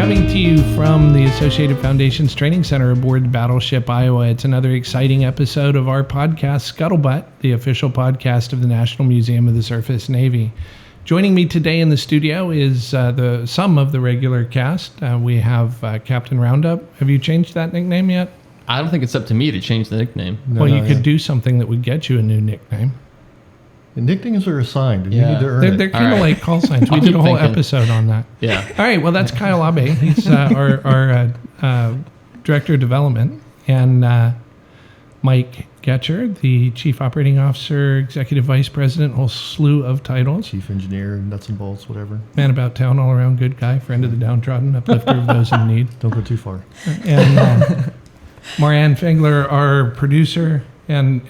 coming to you from the Associated Foundation's Training Center aboard Battleship Iowa. It's another exciting episode of our podcast, Scuttlebutt, the official podcast of the National Museum of the Surface Navy. Joining me today in the studio is some of the regular cast. We have Captain Roundup. Have you changed that nickname yet? I don't think it's up to me to change the nickname. Well, you could do something that would get you a new nickname. The nicknames are assigned, and you need to earn it. They're kind of like call signs. We did a whole episode on that. Yeah. All right. Well, that's Kyle Abe. He's our Director of Development. And Mike Getcher, the Chief Operating Officer, Executive Vice President, whole slew of titles. Chief Engineer, nuts and bolts, whatever. Man about town, all around good guy, friend of the downtrodden, uplifter of those in need. Don't go too far. And Marianne Fengler, our producer and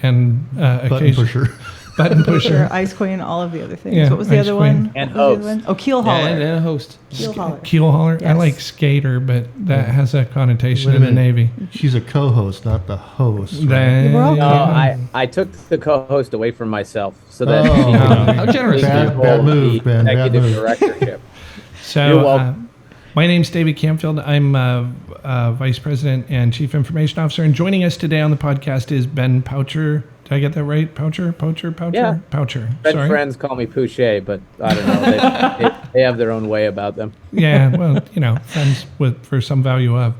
Button pusher. Button pusher. Ice Queen, all of the other things. Yeah, what was the Ice other Queen. one? And What was the other host. one? Oh, Keel Hauler. And a host. Keel Hauler. Keel hauler. I Yes. like skater, but that has a connotation Wait a in the minute. Navy. She's a co-host, not the host. Right? Then- We're all- No, I took the co-host away from myself so that Oh. she could How generous of Bad- you. bad move, Ben, bad executive move. directorship. So, You're welcome. my name's David Camfield. I'm Vice President and Chief Information Officer. And joining us today on the podcast is Ben Poucher. Did I get that right? Poucher? Yeah. Poucher. Friend friends call me Pouchet, but I don't know. They have their own way about them. Yeah, well, friends for some value of.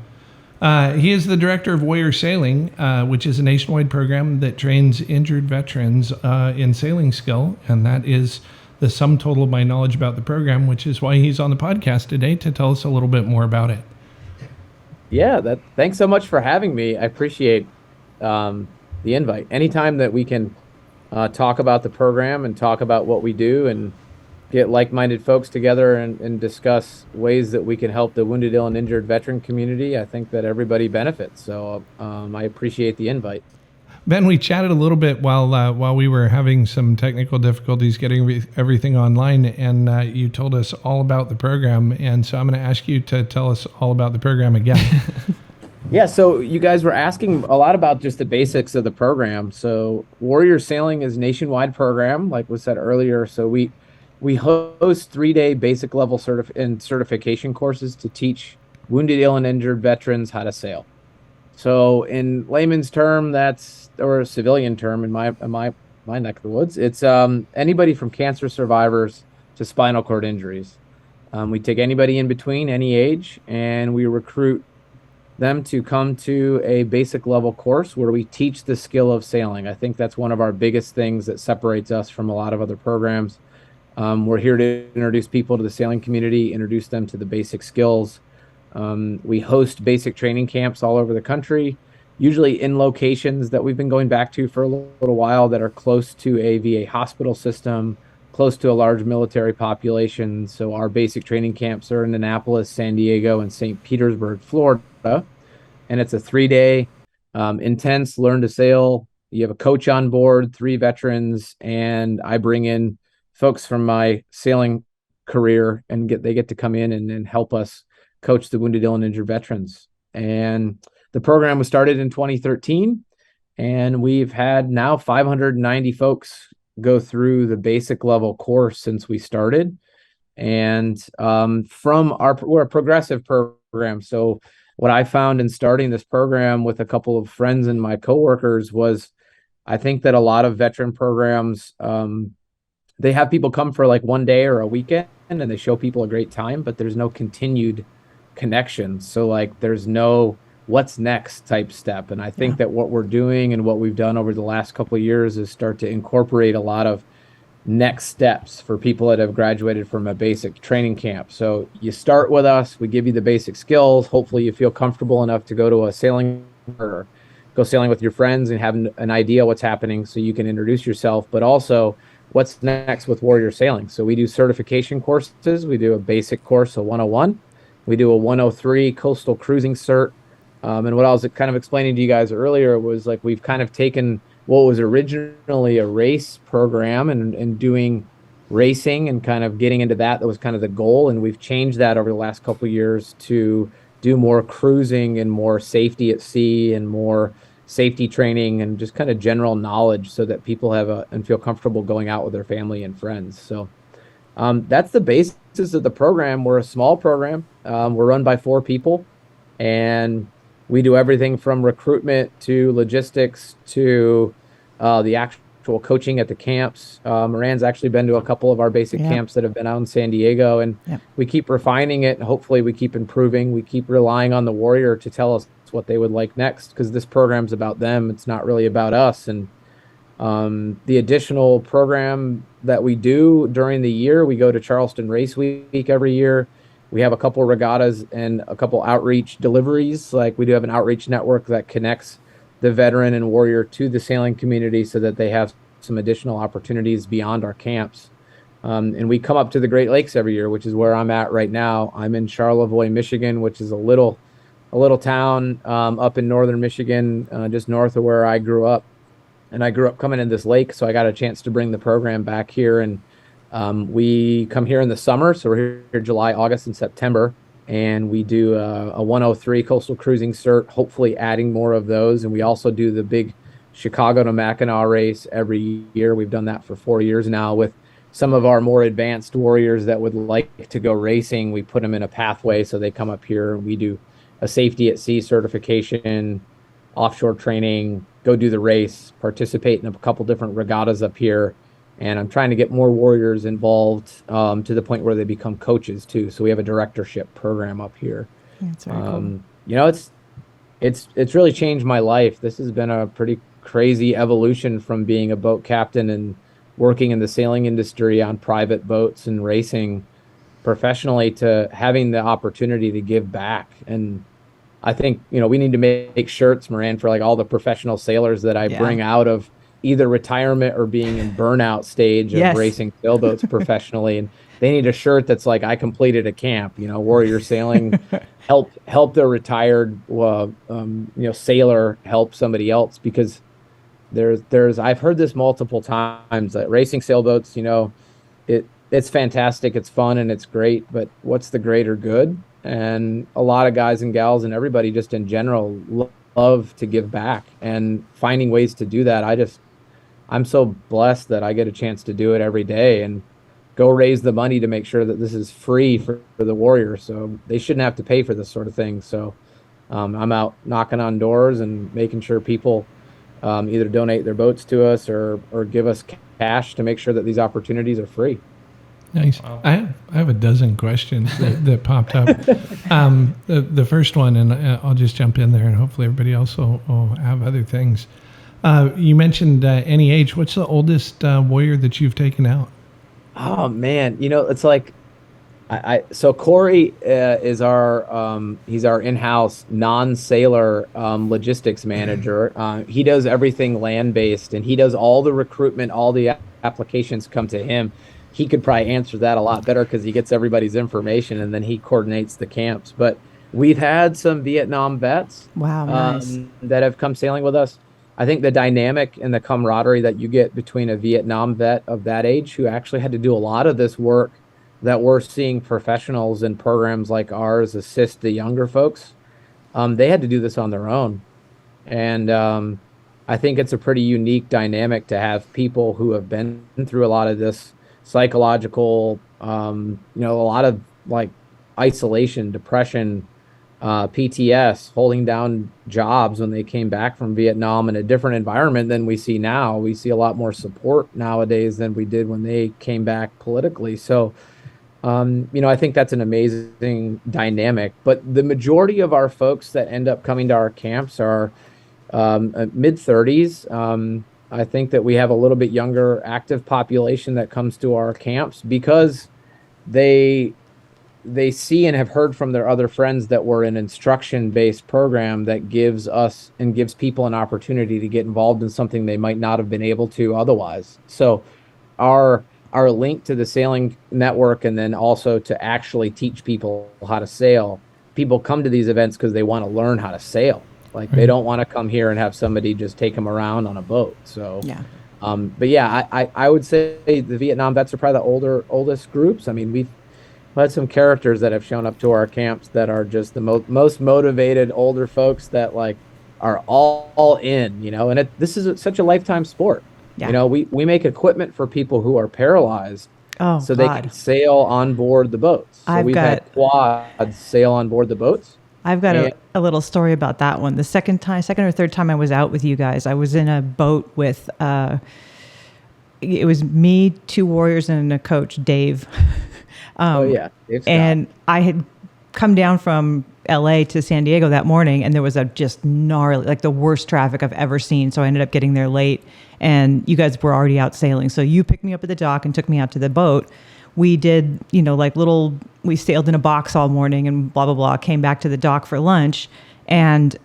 He is the director of Warrior Sailing, which is a nationwide program that trains injured veterans in sailing skill. And that is the sum total of my knowledge about the program, which is why he's on the podcast today to tell us a little bit more about it. Yeah, thanks so much for having me. I appreciate the invite. Anytime that we can talk about the program and talk about what we do and get like-minded folks together and discuss ways that we can help the wounded, ill, and injured veteran community, I think that everybody benefits. So I appreciate the invite. Ben, we chatted a little bit while we were having some technical difficulties getting everything online, and you told us all about the program. And so I'm going to ask you to tell us all about the program again. Yeah, so you guys were asking a lot about just the basics of the program. So Warrior Sailing is a nationwide program, like was said earlier. So we host 3-day basic level certification courses to teach wounded, ill, and injured veterans how to sail. So in layman's term, or a civilian term in my neck of the woods, it's anybody from cancer survivors to spinal cord injuries. We take anybody in between, any age, and we recruit them to come to a basic level course where we teach the skill of sailing. I think that's one of our biggest things that separates us from a lot of other programs. We're here to introduce people to the sailing community, introduce them to the basic skills. We host basic training camps all over the country, usually in locations that we've been going back to for a little while that are close to a VA hospital system, close to a large military population. So our basic training camps are in Annapolis, San Diego, and St. Petersburg, Florida. And it's a 3-day intense learn to sail. You have a coach on board, 3 veterans, and I bring in folks from my sailing career and they get to come in and help us coach the wounded, ill, and injured veterans. And the program was started in 2013, and we've had now 590 folks go through the basic level course since we started. And we're a progressive program. So what I found in starting this program with a couple of friends and my coworkers was, I think that a lot of veteran programs, they have people come for like one day or a weekend and they show people a great time, but there's no continued connection. So like there's no what's next type step. And I think that what we're doing and what we've done over the last couple of years is start to incorporate a lot of next steps for people that have graduated from a basic training camp. So you start with us, we give you the basic skills. Hopefully you feel comfortable enough to go to a sailing or go sailing with your friends and have an idea what's happening so you can introduce yourself, but also what's next with Warrior Sailing. So we do certification courses. We do a basic course, a 101. We do a 103 coastal cruising cert. And what I was kind of explaining to you guys earlier was like we've kind of taken what was originally a race program and doing racing and kind of getting into that was kind of the goal. And we've changed that over the last couple of years to do more cruising and more safety at sea and more safety training and just kind of general knowledge so that people have and feel comfortable going out with their family and friends. So That's the basis of the program. We're a small program. We're run by 4 people, and we do everything from recruitment to logistics to the actual coaching at the camps. Moran's actually been to a couple of our basic camps that have been out in San Diego, and we keep refining it. And hopefully we keep improving. We keep relying on the warrior to tell us what they would like next, because this program's about them. It's not really about us. And the additional program that we do during the year, we go to Charleston Race Week every year. We have a couple regattas and a couple outreach deliveries. Like, we do have an outreach network that connects the veteran and warrior to the sailing community so that they have some additional opportunities beyond our camps. And we come up to the Great Lakes every year, which is where I'm at right now. I'm in Charlevoix, Michigan, which is a little town up in northern Michigan, just north of where I grew up. And I grew up coming in this lake, so I got a chance to bring the program back here. And we come here in the summer, so we're here July, August, and September. And we do a 103 coastal cruising cert, hopefully adding more of those. And we also do the big Chicago to Mackinac race every year. We've done that for 4 years now with some of our more advanced warriors that would like to go racing. We put them in a pathway, so they come up here. We do a safety at sea certification, offshore training, go do the race, participate in a couple different regattas up here. And I'm trying to get more warriors involved to the point where they become coaches too. So we have a directorship program up here. That's very cool. You know, it's really changed my life. This has been a pretty crazy evolution from being a boat captain and working in the sailing industry on private boats and racing professionally to having the opportunity to give back. And I think, you know, we need to make shirts, Moran, for like all the professional sailors that I bring out of either retirement or being in burnout stage of racing sailboats professionally. And they need a shirt that's like, I completed a camp, you know, warrior sailing, help the retired, sailor help somebody else. Because I've heard this multiple times that racing sailboats, you know, it's fantastic. It's fun and it's great, but what's the greater good? And a lot of guys and gals and everybody just in general love to give back, and finding ways to do that. I'm so blessed that I get a chance to do it every day and go raise the money to make sure that this is free for the warrior. So they shouldn't have to pay for this sort of thing. So I'm out knocking on doors and making sure people either donate their boats to us or give us cash to make sure that these opportunities are free. Nice. Wow. I have a dozen questions that popped up. The first one, and I'll just jump in there, and hopefully everybody else will have other things. You mentioned any age. What's the oldest warrior that you've taken out? Oh man, you know, it's like so Corey is he's our in-house non-sailor logistics manager. He does everything land-based, and he does all the recruitment. All the applications come to him. He could probably answer that a lot better because he gets everybody's information and then he coordinates the camps. But we've had some Vietnam vets nice. That have come sailing with us. I think the dynamic and the camaraderie that you get between a Vietnam vet of that age who actually had to do a lot of this work that we're seeing professionals in programs like ours assist the younger folks. They had to do this on their own. And I think it's a pretty unique dynamic to have people who have been through a lot of this psychological, a lot of like isolation, depression, PTS, holding down jobs when they came back from Vietnam in a different environment than we see now. We see a lot more support nowadays than we did when they came baid politically. So, I think that's an amazing dynamic. But the majority of our folks that end up coming to our camps are mid-30s. I think that we have a little bit younger active population that comes to our camps because they see and have heard from their other friends that we're an instruction-based program that gives us and gives people an opportunity to get involved in something they might not have been able to otherwise. So our link to the sailing network, and then also to actually teach people how to sail. People come to these events because they want to learn how to sail. Like, they don't want to come here and have somebody just take them around on a boat. So, I would say the Vietnam vets are probably the oldest groups. I mean, we've had some characters that have shown up to our camps that are just the most motivated older folks that like are all in, and this is such a lifetime sport. Yeah. We make equipment for people who are paralyzed, Oh, so they God. can sail on board the boats. So we've had quads sail on board the boats. I've got a little story about that one. The second or third time I was out with you guys, I was in a boat with, it was me, 2 warriors, and a coach, Dave. Dave Scott. And I had come down from LA to San Diego that morning, and there was a just gnarly, like the worst traffic I've ever seen. So I ended up getting there late, and you guys were already out sailing. So you picked me up at the dock and took me out to the boat. We did, we sailed in a box all morning and blah, blah, blah, came back to the dock for lunch, and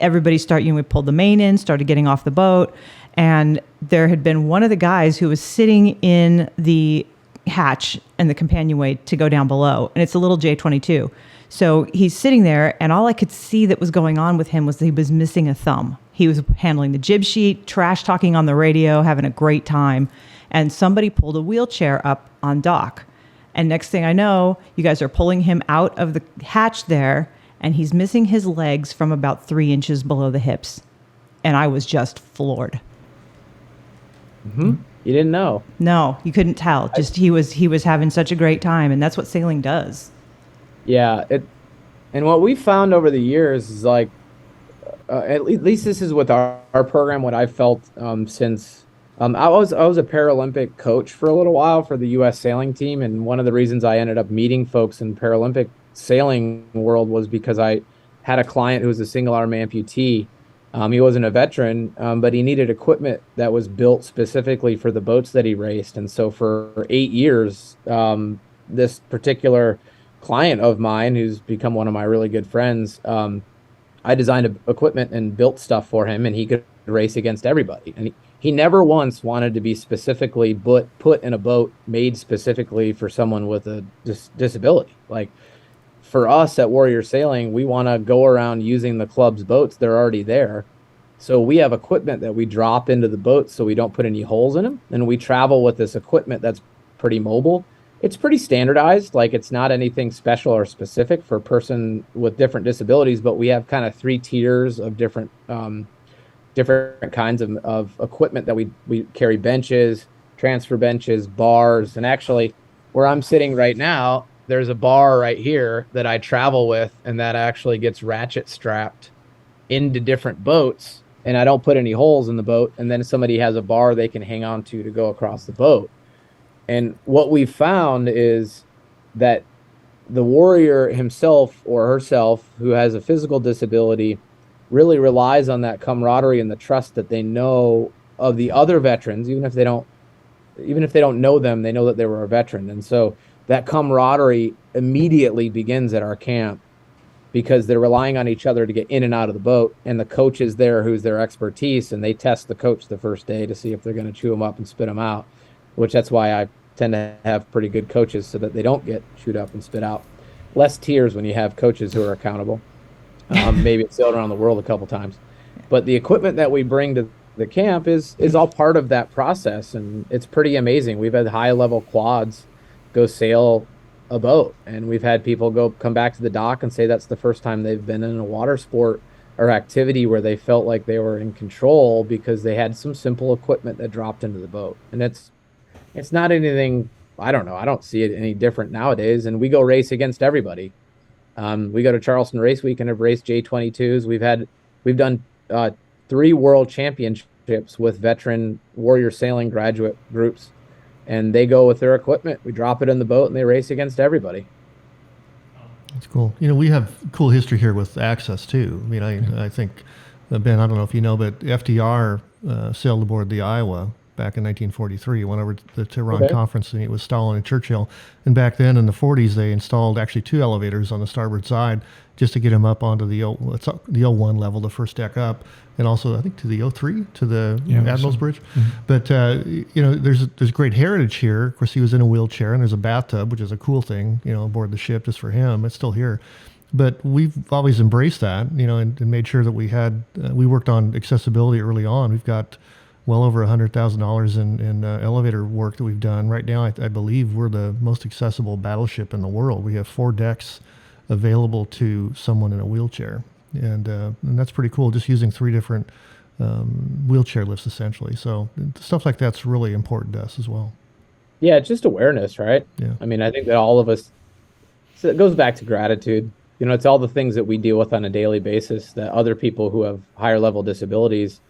everybody we pulled the main in, started getting off the boat. And there had been one of the guys who was sitting in the hatch and the companionway to go down below. And it's a little J22. So he's sitting there, and all I could see that was going on with him was he was missing a thumb. He was handling the jib sheet, trash talking on the radio, having a great time. And somebody pulled a wheelchair up on dock. And next thing I know, you guys are pulling him out of the hatch there, and he's missing his legs from about 3 inches below the hips. And I was just floored. Mm-hmm. You didn't know? No, you couldn't tell. Just he was having such a great time, and that's what sailing does. Yeah, and what we found over the years is like, at least this is with our program. What I've felt since I was a Paralympic coach for a little while for the U.S. sailing team, and one of the reasons I ended up meeting folks in Paralympic sailing world was because I had a client who was a single arm amputee. He wasn't a veteran, but he needed equipment that was built specifically for the boats that he raced. And so for 8 years, this particular client of mine, who's become one of my really good friends, I designed equipment and built stuff for him, and he could race against everybody. And he never once wanted to be specifically put in a boat made specifically for someone with a disability. Like, for us at Warrior Sailing, we want to go around using the club's boats. They're already there. So we have equipment that we drop into the boats so we don't put any holes in them. And we travel with this equipment that's pretty mobile. It's pretty standardized. Like, it's not anything special or specific for a person with different disabilities, but we have kind of 3 tiers of different kinds of equipment that we carry: benches, transfer benches, bars. And actually, where I'm sitting right now, there's a bar right here that I travel with, and that actually gets ratchet strapped into different boats, and I don't put any holes in the boat. And then somebody has a bar they can hang on to go across the boat. And what we found is that the warrior himself or herself who has a physical disability really relies on that camaraderie and the trust that they know of the other veterans. Even if they don't know them, they know that they were a veteran. And so that camaraderie immediately begins at our camp, because they're relying on each other to get in and out of the boat. And the coach is there, who's their expertise, and they test the coach the first day to see if they're going to chew them up and spit them out, which that's why I tend to have pretty good coaches, so that they don't get chewed up and spit out. Less tears when you have coaches who are accountable. Maybe it's sailed around the world a couple times. But the equipment that we bring to the camp is all part of that process, and it's pretty amazing. We've had high-level quads go sail a boat, and we've had people come back to the dock and say that's the first time they've been in a water sport or activity where they felt like they were in control because they had some simple equipment that dropped into the boat. And it's not anything, I don't know, I don't see it any different nowadays. And we go race against everybody. We go to Charleston Race Week and have raced J22s. We've done 3 world championships with veteran Warrior Sailing graduate groups. And they go with their equipment. We drop it in the boat, and they race against everybody. That's cool. We have cool history here with access too. I mean, I think, Ben, I don't know if you know, but FDR sailed aboard the Iowa back in 1943, went over to the Tehran conference, and it was Stalin and Churchill. And back then in the 40s, they installed actually 2 elevators on the starboard side just to get him up onto the O1 level, the first deck up, and also I think to the O3, to the Admiral's Bridge. Mm-hmm. But there's great heritage here. Of course, he was in a wheelchair, and there's a bathtub, which is a cool thing, aboard the ship just for him. It's still here. But we've always embraced that, and made sure that we worked on accessibility early on. We've got well over $100,000 in elevator work that we've done. Right now, I believe we're the most accessible battleship in the world. We have 4 decks available to someone in a wheelchair. And that's pretty cool, just using 3 different wheelchair lifts, essentially. So stuff like that's really important to us as well. Yeah, it's just awareness, right? Yeah. I mean, I think that all of us, so it goes back to gratitude. You know, it's all the things that we deal with on a daily basis that other people who have higher level disabilities,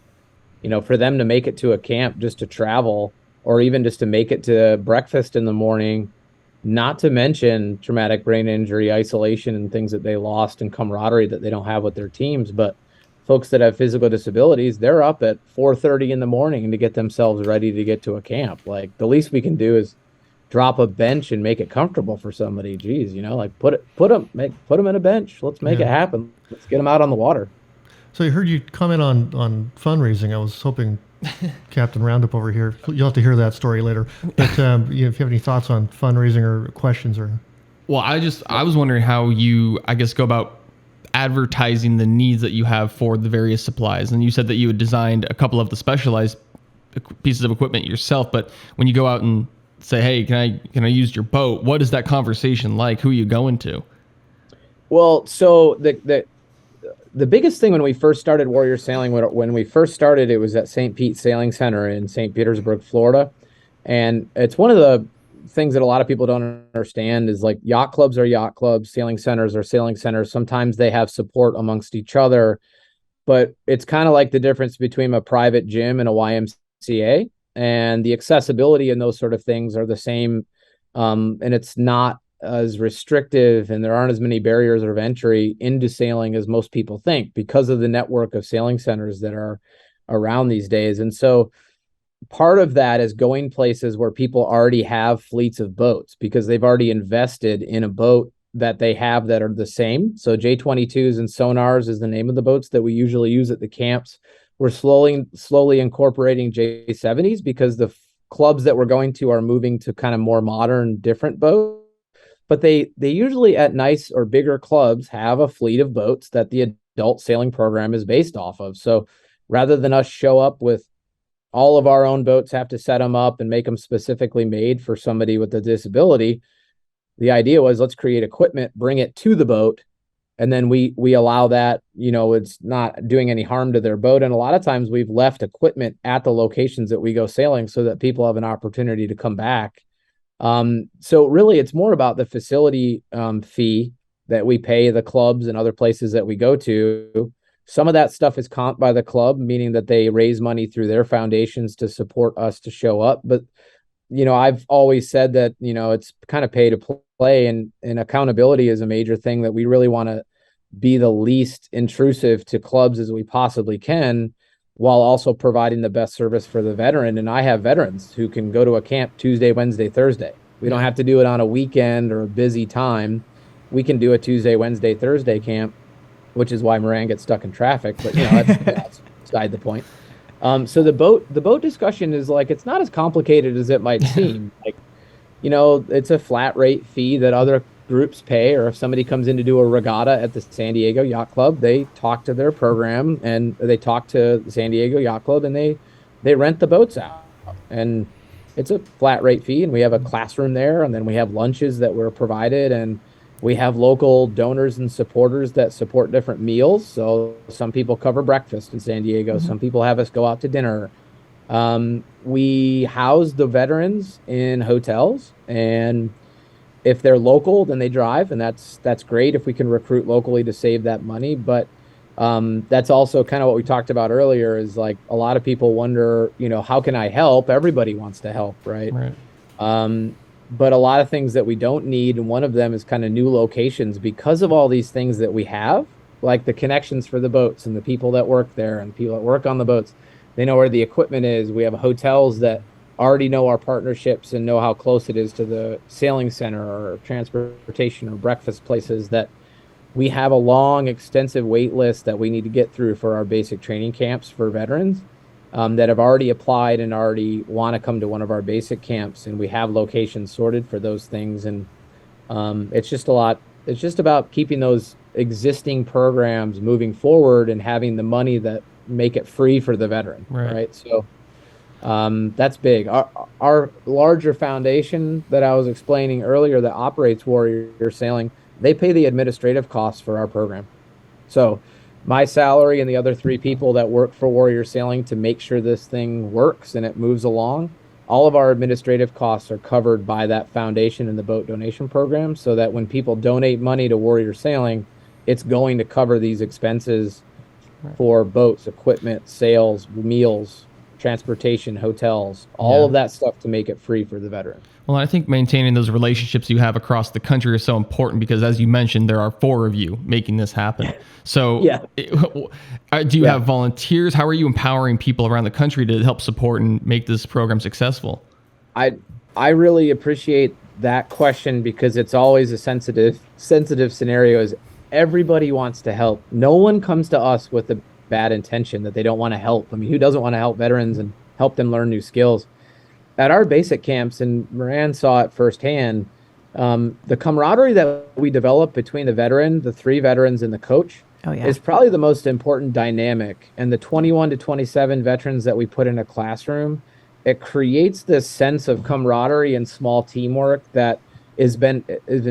you know, for them to make it to a camp just to travel or even just to make it to breakfast in the morning, not to mention traumatic brain injury, isolation, and things that they lost and camaraderie that they don't have with their teams. But folks that have physical disabilities, they're up at 4:30 in the morning to get themselves ready to get to a camp. Like the least we can do is drop a bench and make it comfortable for somebody. Geez, you know, like put them in a bench. Let's make it happen. Let's get them out on the water. So I heard you comment on fundraising. I was hoping Captain Roundup over here. You'll have to hear that story later. But if you have any thoughts on fundraising or questions or. Well, I was wondering how you, I guess, go about advertising the needs that you have for the various supplies. And you said that you had designed a couple of the specialized pieces of equipment yourself. But when you go out and say, hey, can I use your boat? What is that conversation like? Who are you going to? Well, so the biggest thing when we first started Warrior Sailing, when we first started, it was at St. Pete Sailing Center in St. Petersburg, Florida. And it's one of the things that a lot of people don't understand is like yacht clubs are yacht clubs, sailing centers are sailing centers. Sometimes they have support amongst each other, but it's kind of like the difference between a private gym and a YMCA, and the accessibility and those sort of things are the same. And it's not as restrictive, and there aren't as many barriers of entry into sailing as most people think because of the network of sailing centers that are around these days. And so part of that is going places where people already have fleets of boats because they've already invested in a boat that they have that are the same. So J22s and sonars is the name of the boats that we usually use at the camps. We're slowly incorporating J70s because the clubs that we're going to are moving to kind of more modern, different boats. But they usually at nice or bigger clubs have a fleet of boats that the adult sailing program is based off of. So rather than us show up with all of our own boats, have to set them up and make them specifically made for somebody with a disability, the idea was let's create equipment, bring it to the boat, and then we allow that, you know, it's not doing any harm to their boat. And a lot of times we've left equipment at the locations that we go sailing so that people have an opportunity to come back. So really it's more about the facility fee that we pay the clubs and other places that we go to. Some of that stuff is comped by the club, meaning that they raise money through their foundations to support us to show up. But, you know, I've always said that, you know, it's kind of pay to play, and accountability is a major thing that we really want to be the least intrusive to clubs as we possibly can, while also providing the best service for the veteran. And I have veterans who can go to a camp Tuesday, Wednesday, Thursday. We don't have to do it on a weekend or a busy time. We can do a Tuesday, Wednesday, Thursday camp, which is why Moran gets stuck in traffic. But, you know, that's beside the point. So the boat discussion is like, it's not as complicated as it might seem. Like, you know, it's a flat rate fee that other groups pay, or if somebody comes in to do a regatta at the San Diego Yacht Club, they talk to their program and they talk to the San Diego Yacht Club and they rent the boats out. And it's a flat rate fee, and we have a classroom there, and then we have lunches that were provided, and we have local donors and supporters that support different meals. So some people cover breakfast in San Diego. Some people have us go out to dinner. We house the veterans in hotels, and if they're local, then they drive, and that's great if we can recruit locally to save that money. But that's also kind of what we talked about earlier, is like a lot of people wonder, you know, how can I help? Everybody wants to help, right? But a lot of things that we don't need, and one of them is kind of new locations because of all these things that we have, like the connections for the boats and the people that work there and people that work on the boats. They know where the equipment is. We have hotels that already know our partnerships and know how close it is to the sailing center or transportation or breakfast places, that we have a long, extensive wait list that we need to get through for our basic training camps for veterans that have already applied and already want to come to one of our basic camps. And we have locations sorted for those things. And it's just about keeping those existing programs moving forward and having the money that make it free for the veteran. Right. So that's big. Our larger foundation that I was explaining earlier that operates Warrior Sailing, they pay the administrative costs for our program. So my salary and the other 3 people that work for Warrior Sailing to make sure this thing works and it moves along, all of our administrative costs are covered by that foundation and the boat donation program, so that when people donate money to Warrior Sailing, it's going to cover these expenses for boats, equipment, sales, meals, transportation, hotels, all of that stuff to make it free for the veteran. Well, I think maintaining those relationships you have across the country are so important because, as you mentioned, there are 4 of you making this happen. So, do you have volunteers? How are you empowering people around the country to help support and make this program successful? I really appreciate that question because it's always a sensitive scenario. Is everybody wants to help. No one comes to us with a bad intention that they don't want to help. I mean, who doesn't want to help veterans and help them learn new skills? At our basic camps, and Moran saw it firsthand, the camaraderie that we develop between the veteran, the 3 veterans, and the coach is probably the most important dynamic. And the 21 to 27 veterans that we put in a classroom, it creates this sense of camaraderie and small teamwork that has been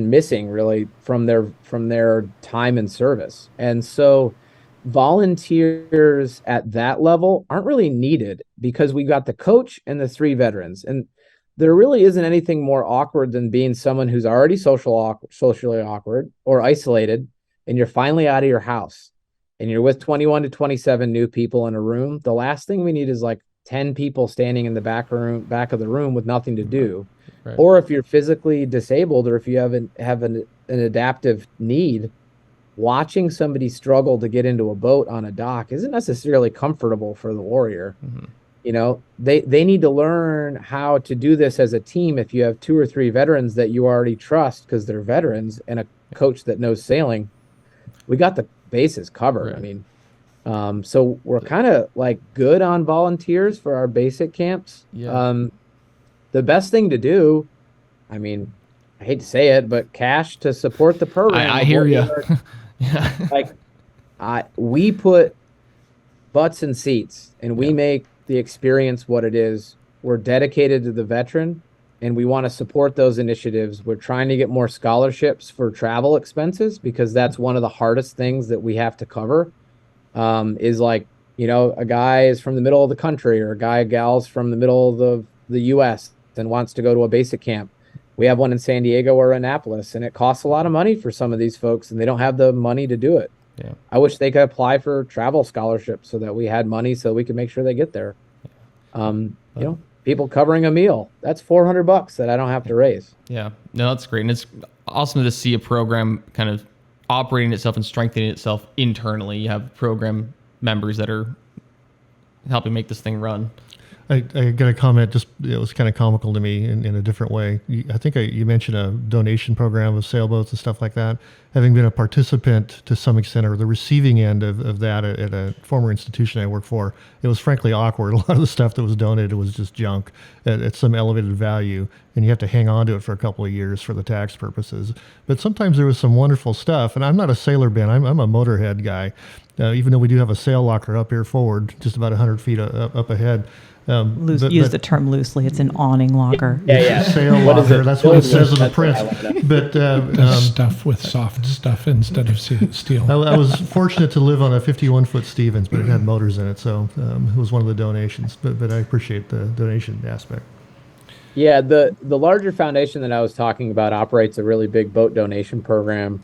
missing really from their time in service. And so volunteers at that level aren't really needed because we got the coach and the 3 veterans. And there really isn't anything more awkward than being someone who's already socially awkward or isolated, and you're finally out of your house and you're with 21 to 27 new people in a room. The last thing we need is like 10 people standing in the back of the room with nothing to do. Right. Or if you're physically disabled, or if you have an adaptive need, watching somebody struggle to get into a boat on a dock isn't necessarily comfortable for the warrior. Mm-hmm. You know, they need to learn how to do this as a team. If you have 2 or 3 veterans that you already trust because they're veterans and a coach that knows sailing, we got the bases covered. Right. I mean, so we're kind of like good on volunteers for our basic camps. Yeah. The best thing to do, I mean, I hate to say it, but cash to support the program. I hear you. We put butts in seats, and we make the experience what it is. We're dedicated to the veteran, and we want to support those initiatives. We're trying to get more scholarships for travel expenses because that's one of the hardest things that we have to cover. Is like, you know, a guy is from the middle of the country, or gal's from the middle of the U.S. and wants to go to a basic camp. We have one in San Diego or Annapolis, and it costs a lot of money for some of these folks, and they don't have the money to do it. Yeah. I wish they could apply for travel scholarships so that we had money so we could make sure they get there. You know, people covering a meal, that's $400 that I don't have to raise. Yeah, no, that's great. And it's awesome to see a program kind of operating itself and strengthening itself internally. You have program members that are helping make this thing run. I got a comment, just it was kind of comical to me in a different way. I think you mentioned a donation program of sailboats and stuff like that. Having been a participant to some extent, or the receiving end of that at a former institution I worked for, it was frankly awkward. A lot of the stuff that was donated was just junk at some elevated value, and you have to hang on to it for a couple of years for the tax purposes. But sometimes there was some wonderful stuff, and I'm not a sailor, Ben. I'm a motorhead guy, even though we do have a sail locker up here forward, just about 100 feet up ahead. Use the term loosely. It's an awning locker. Yeah. Sail locker. That's what it says in the print. But stuff with soft stuff instead of steel. I was fortunate to live on a 51-foot Stevens, but it had motors in it, so it was one of the donations. But I appreciate the donation aspect. Yeah, the larger foundation that I was talking about operates a really big boat donation program.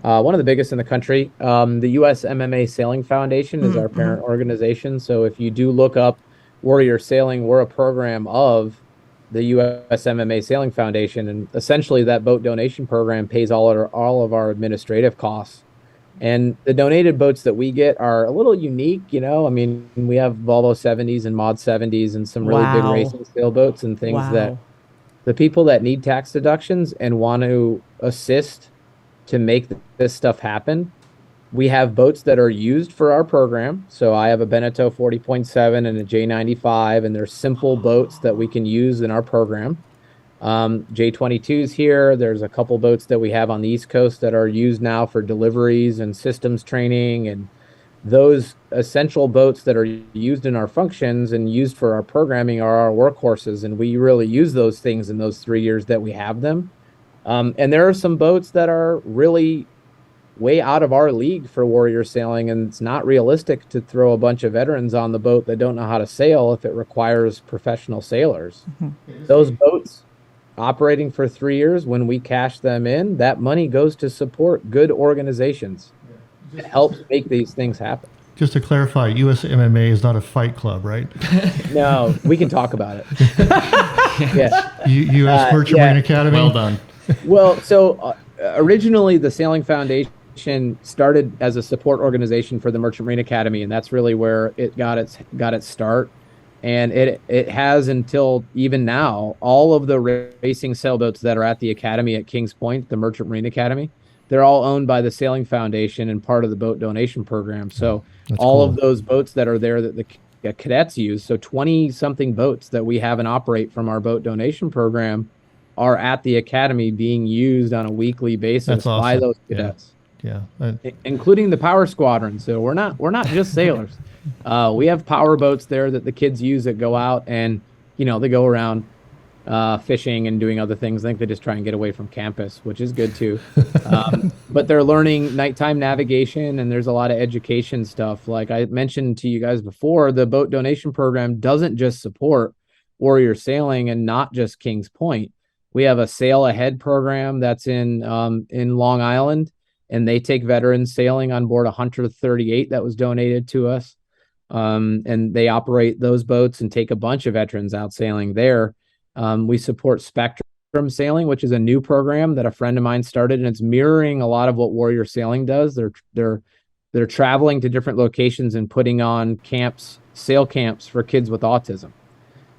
One of the biggest in the country. The U.S. MMA Sailing Foundation is our parent organization. So if you do look up Warrior Sailing, we're a program of the U.S. MMA Sailing Foundation, and essentially that boat donation program pays all of our administrative costs. And the donated boats that we get are a little unique, you know. I mean, we have Volvo 70s and Mod 70s and some really big racing sailboats and things that the people that need tax deductions and want to assist to make this stuff happen. We have boats that are used for our program. So I have a Beneteau 40.7 and a J95, and they're simple boats that we can use in our program. J22's here. There's a couple boats that we have on the East Coast that are used now for deliveries and systems training. And those essential boats that are used in our functions and used for our programming are our workhorses. And we really use those things in those 3 years that we have them. And there are some boats that are really way out of our league for warrior sailing, and it's not realistic to throw a bunch of veterans on the boat that don't know how to sail if it requires professional sailors. Those boats operating for 3 years, when we cash them in, that money goes to support good organizations. It helps make these things happen. Just to clarify, US MMA is not a fight club, right? No, we can talk about it. Yeah. US Merchant Marine Academy. Well done. Well, so originally the Sailing Foundation started as a support organization for the Merchant Marine Academy, and that's really where it got its start. And it has until even now, all of the racing sailboats that are at the academy at Kings Point, the Merchant Marine Academy, they're all owned by the Sailing Foundation and part of the boat donation program. So all of those boats that are there that the cadets use, so 20-something boats that we have and operate from our boat donation program, are at the academy being used on a weekly basis by those cadets. Yeah. Including the power squadron. So we're not just sailors. We have power boats there that the kids use that go out and, they go around fishing and doing other things. I think they just try and get away from campus, which is good too. But they're learning nighttime navigation, and there's a lot of education stuff. Like I mentioned to you guys before, the boat donation program doesn't just support warrior sailing and not just Kings Point. We have a Sail Ahead program that's in Long Island, and they take veterans sailing on board a Hunter 38 that was donated to us. And they operate those boats and take a bunch of veterans out sailing there. We support Spectrum Sailing, which is a new program that a friend of mine started, and it's mirroring a lot of what Warrior Sailing does. They're traveling to different locations and putting on sail camps for kids with autism.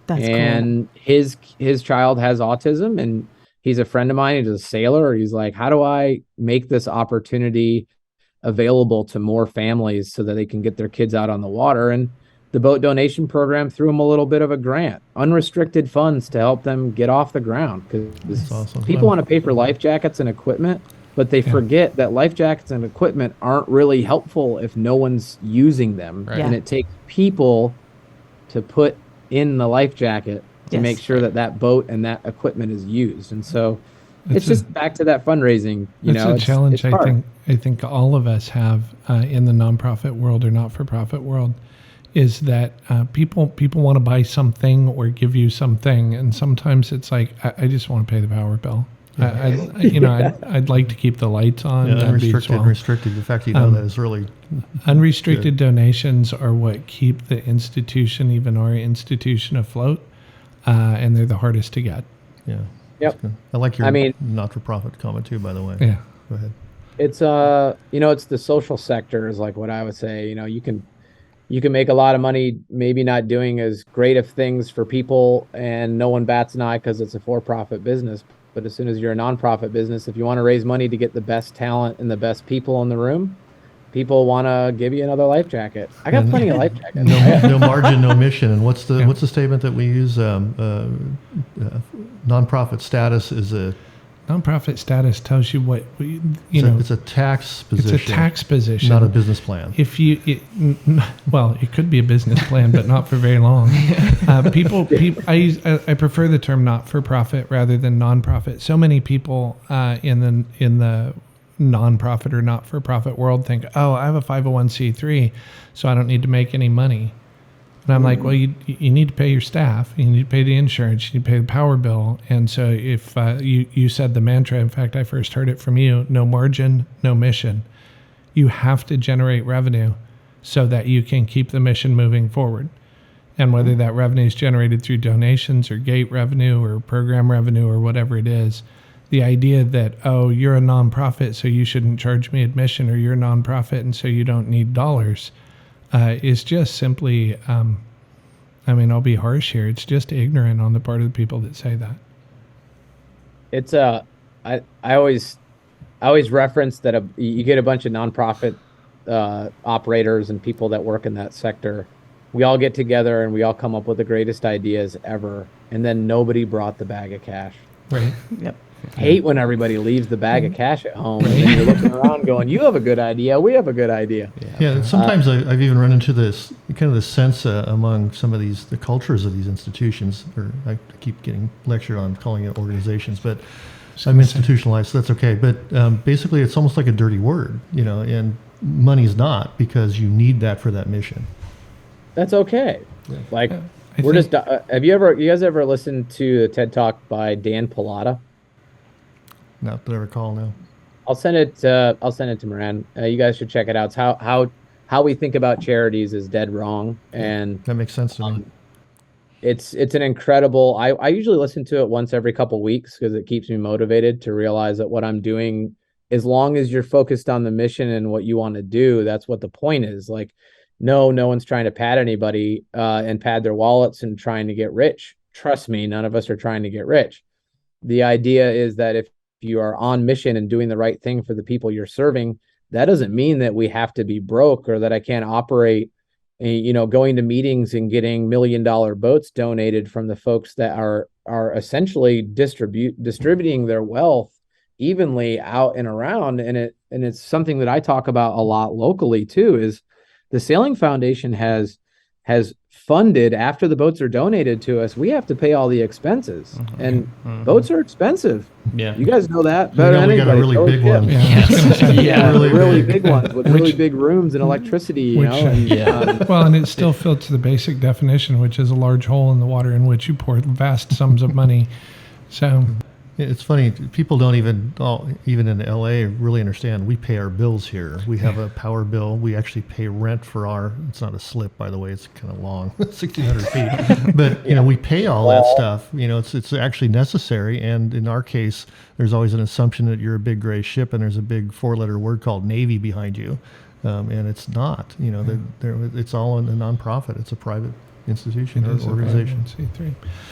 That's and cool. his child has autism, and he's a friend of mine. He's a sailor. He's like, how do I make this opportunity available to more families so that they can get their kids out on the water? And the boat donation program threw him a little bit of a grant, unrestricted funds to help them get off the ground, because people want to pay for life jackets and equipment, but they forget that life jackets and equipment aren't really helpful if no one's using them. Right. And it takes people to put in the life jacket to make sure that boat and that equipment is used. And so it's just back to that fundraising. It's a challenge I think all of us have in the nonprofit world or not-for-profit world, is that people want to buy something or give you something, and sometimes it's like, I just want to pay the power bill. I'd like to keep the lights on. Yeah, unrestricted. The fact that is really unrestricted donations are what keep the institution, even our institution, afloat, and they're the hardest to get. Yeah. Yep. I like your not-for-profit comment too, by the way. Yeah. Go ahead. It's it's the social sector is like what I would say. You can make a lot of money maybe not doing as great of things for people, and no one bats an eye because it's a for-profit business. But as soon as you're a nonprofit business, if you want to raise money to get the best talent and the best people in the room, people want to give you another life jacket. I got plenty of life jackets. No margin, no mission. And what's the statement that we use? Nonprofit status is a... Nonprofit status tells you what it's a tax position. It's a tax position, not a business plan. It could be a business plan, but not for very long. I prefer the term not-for-profit rather than nonprofit. So many people in the nonprofit or not-for-profit world think, oh, I have a 501c3, so I don't need to make any money. And I'm like, well, you need to pay your staff, you need to pay the insurance, you need to pay the power bill. And so if you said the mantra, in fact, I first heard it from you, no margin, no mission. You have to generate revenue so that you can keep the mission moving forward. And whether that revenue is generated through donations or gate revenue or program revenue or whatever it is, the idea that, oh, you're a nonprofit, so you shouldn't charge me admission, or you're a nonprofit and so you don't need dollars, is just simply, I'll be harsh here, it's just ignorant on the part of the people that say that. It's I always reference that you get a bunch of nonprofit operators and people that work in that sector. We all get together and we all come up with the greatest ideas ever, and then nobody brought the bag of cash. Right. Yep. Hate when everybody leaves the bag of cash at home, and then you're looking around going, you have a good idea, we have a good idea. Yeah, sometimes I've even run into this sense among some of the cultures of these institutions, or I keep getting lectured on calling it organizations, but I'm institutionalized, so that's okay. But basically, it's almost like a dirty word, and money's not, because you need that for that mission. That's okay. Yeah. Like, I think- you guys ever listened to a TED Talk by Dan Pilata? Not that I recall now. I'll send it to Moran. You guys should check it out. It's how we think about charities is dead wrong, and That makes sense to me. it's an incredible. I usually listen to it once every couple weeks because it keeps me motivated to realize that what I'm doing, as long as you're focused on the mission and what you want to do, that's what the point is. Like, no one's trying to pad anybody and pad their wallets and trying to get rich. Trust me, none of us are trying to get rich. The idea is that if you are on mission and doing the right thing for the people you're serving, that doesn't mean that we have to be broke or that I can't operate, going to meetings and getting $1 million boats donated from the folks that are essentially distributing their wealth evenly out and around. And it's something that I talk about a lot locally too, is the Sailing Foundation has funded, after the boats are donated to us, we have to pay all the expenses, and boats are expensive. Yeah. You guys know that better than We got a anybody. really big one. Yeah. Really big ones with really big rooms and electricity, Well, and it still fits the basic definition, which is a large hole in the water in which you pour vast sums of money. So, It's funny, people don't even in LA really understand. We pay our bills here. We have a power bill. We actually pay rent for it's not a slip, by the way, it's kind of long, 1,600 feet. But, we pay all that stuff. It's actually necessary. And in our case, there's always an assumption that you're a big gray ship and there's a big 4-letter word called Navy behind you. And it's not, it's all a nonprofit. It's a private institution or organization.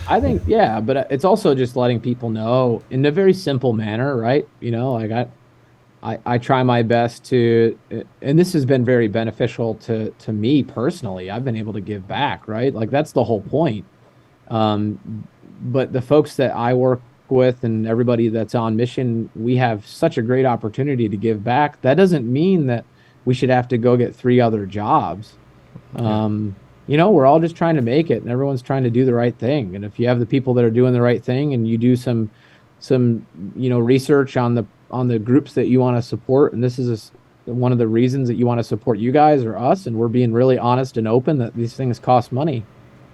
I think, but it's also just letting people know in a very simple manner, right? Like I try my best to, and this has been very beneficial to me personally. I've been able to give back, right? Like that's the whole point. But the folks that I work with and everybody that's on mission, we have such a great opportunity to give back. That doesn't mean that we should have to go get 3 other jobs. We're all just trying to make it, and everyone's trying to do the right thing. And if you have the people that are doing the right thing, and you do some research on the groups that you want to support, and this is one of the reasons that you want to support you guys or us, and we're being really honest and open that these things cost money.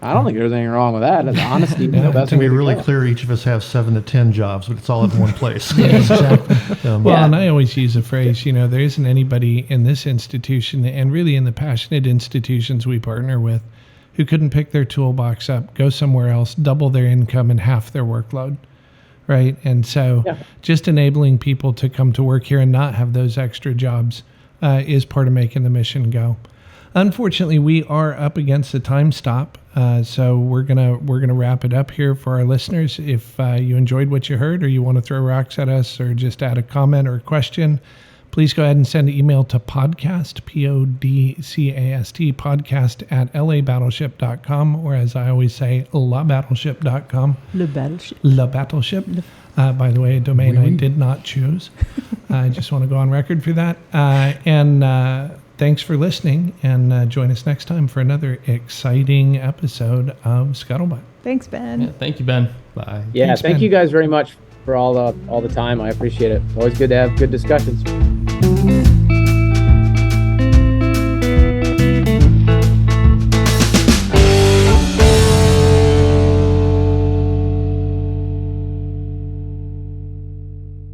I don't think there's anything wrong with that. It's honesty. To be really clear, each of us have 7 to 10 jobs, but it's all in one place. Exactly. And I always use a phrase, there isn't anybody in this institution and really in the passionate institutions we partner with who couldn't pick their toolbox up, go somewhere else, double their income and half their workload. Right. And so just enabling people to come to work here and not have those extra jobs is part of making the mission go. Unfortunately, we are up against the time stop, so we're gonna wrap it up here for our listeners. If you enjoyed what you heard, or you want to throw rocks at us, or just add a comment or a question, please go ahead and send an email to podcast, PODCAST, podcast at labattleship.com, or as I always say, labattleship.com. Le Battleship. La Battleship. By the way, a domain I did not choose. I just want to go on record for that. Thanks for listening, and join us next time for another exciting episode of Scuttlebutt. Thanks, Ben. Yeah, thank you, Ben. Bye. Yeah, Thanks, thank Ben. you guys very much for all the time. I appreciate it. Always good to have good discussions.